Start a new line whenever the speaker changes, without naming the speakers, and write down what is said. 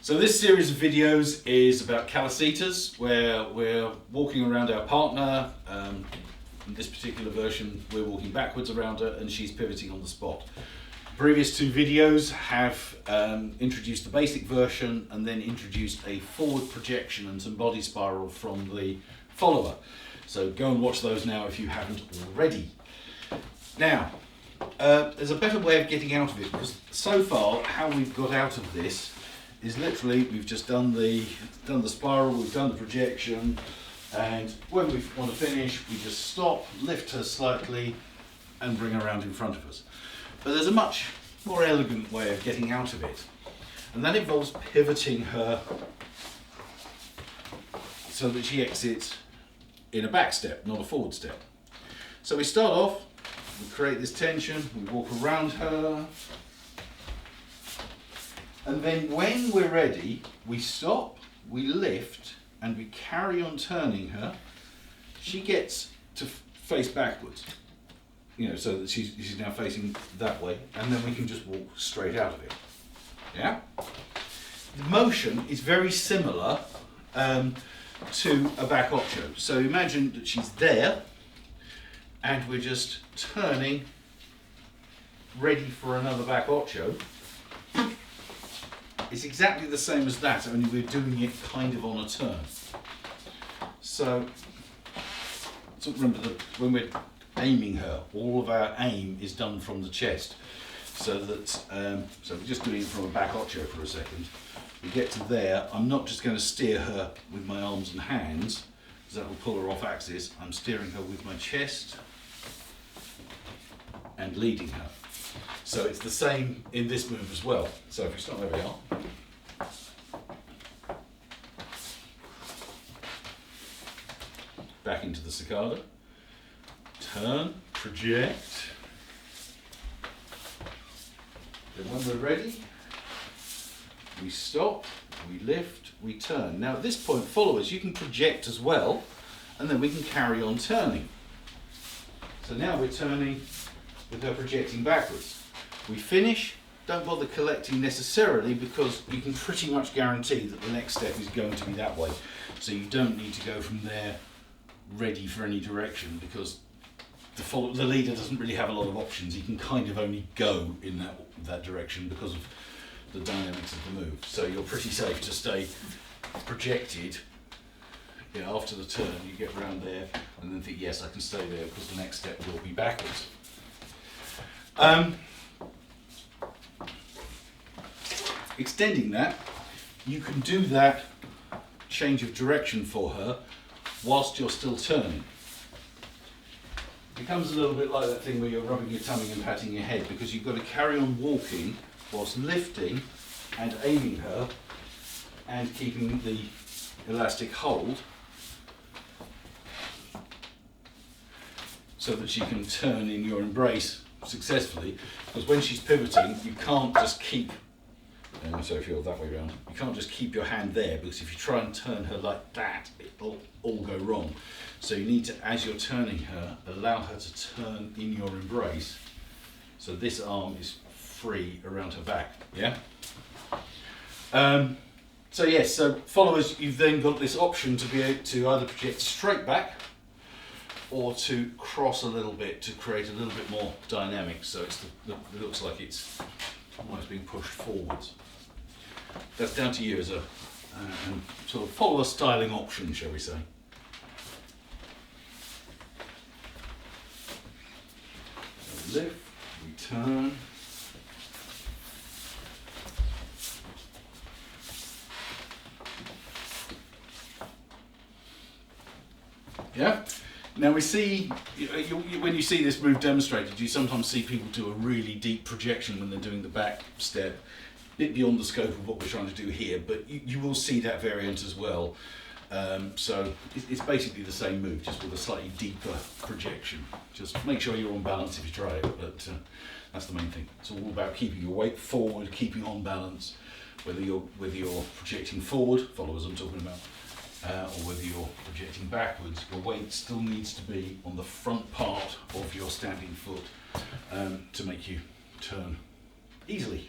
So this series of videos is about Calesitas, where we're walking around our partner. In this particular version, we're walking backwards around her and she's pivoting on the spot. Previous two videos have introduced the basic version and then introduced a forward projection and some body spiral from the follower. So go and watch those now if you haven't already. Now, there's a better way of getting out of it, because so far how we've got out of this is literally we've just done the spiral, we've done the projection, and when we want to finish we just stop, lift her slightly and bring her around in front of us. But there's a much more elegant way of getting out of it, and that involves pivoting her so that she exits in a back step, not a forward step. So we start off, we create this tension, we walk around her, and then when we're ready, we stop, we lift, and we carry on turning her. She gets to face backwards, so that she's now facing that way, and then we can just walk straight out of it. Yeah? The motion is very similar to a back ocho. So imagine that she's there, and we're just turning, ready for another back ocho. It's exactly the same as that, only we're doing it kind of on a turn. So remember that when we're aiming her, all of our aim is done from the chest. So that so we're just doing it from a back ocho for a second. We get to there, I'm not just going to steer her with my arms and hands, because that will pull her off axis. I'm steering her with my chest and leading her. So it's the same in this move as well. So if we start, there we are. Back into the cicada. Turn, project. Then when we're ready, we stop, we lift, we turn. Now at this point, followers, you can project as well, and then we can carry on turning. So now we're turning with her projecting backwards. We finish, don't bother collecting necessarily, because you can pretty much guarantee that the next step is going to be that way. So you don't need to go from there ready for any direction, because the leader doesn't really have a lot of options. He can kind of only go in that direction because of the dynamics of the move. So you're pretty safe to stay projected. After the turn, you get around there and then think, yes, I can stay there because the next step will be backwards. Extending that, you can do that change of direction for her whilst you're still turning. It becomes a little bit like that thing where you're rubbing your tummy and patting your head, because you've got to carry on walking whilst lifting and aiming her and keeping the elastic hold so that she can turn in your embrace successfully. Because when she's pivoting, you can't just keep, so if you're that way around, you can't just keep your hand there, because if you try and turn her like that, it'll all go wrong. So you need to, as you're turning her, allow her to turn in your embrace, so this arm is free around her back. Yeah. So yes, so followers, you've then got this option to be able to either project straight back or to cross a little bit to create a little bit more dynamics. So it looks like it's almost being pushed forwards. That's down to you as a sort of follower styling option, shall we say. So we lift, we turn. Yeah. Now we see, when you see this move demonstrated, you sometimes see people do a really deep projection when they're doing the back step, a bit beyond the scope of what we're trying to do here, but you will see that variant as well. So it's basically the same move, just with a slightly deeper projection. Just make sure you're on balance if you try it, but that's the main thing. It's all about keeping your weight forward, keeping on balance, whether you're projecting forward, followers I'm talking about, or whether you're projecting backwards, your weight still needs to be on the front part of your standing foot to make you turn easily.